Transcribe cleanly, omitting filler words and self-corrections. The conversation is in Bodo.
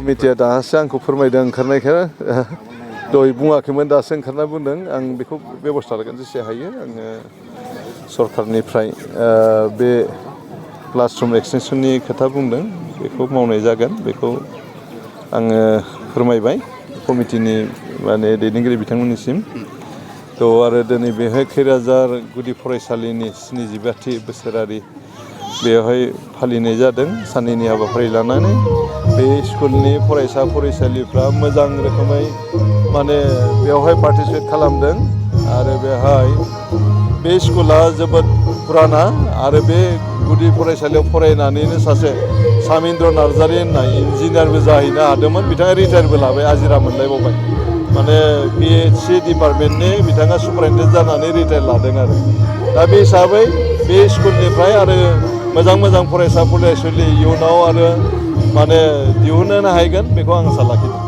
कमिटिया दासो आंखौ फोरमायदों ओंखारनायखौ दहाय बुङाखैमोन दासो ओंखारना बुंदों आं बेखौ बेबस्था लागोन जेसे हायो आङो सरकारनिफ्राय बे क्लासरुम एक्सटेनसननि खोथा बुंदों बेखौ मावनाय जागोन बेखौ आङो फोरमायबाय कमिटिनि माने दैदेनगिरि बिथांमोननिसिम थ' आरो दिनै बेहाय खैराझार गुदि फरायसालिनि 75थि बोसोरारि बेवहाय फालिनाय जादों साननैनि हाबाफारि लानानै बे स्कुलनि फरायसा फरायसालिफ्रा मोजां रोखोमै माने बेवहाय पार्टिसिपेट खालामदों आरो बेहाय बे स्कुला जोबोद पुराना आरो बे गुदि फरायसालियाव फरायनानैनो सासे सामिन्द्र नार्जारि होननाय इन्जिनियारबो जाहैनो हादोंमोन बिथाङा रिटायारबो लाबाय आजिरा मोनलायबावबाय माने PHC डिपार्टमेन्टनि बिथाङा सुपारिनटेन्डेन्ट जानानै रिटायार लादों आरो दा बे हिसाबै बे स्कुलनिफ्राय आरो मोजां फरायसा फरायसुलि इयुनाव आरो माने दिहुननो हागोन बेखौ आं आसा लाखिदों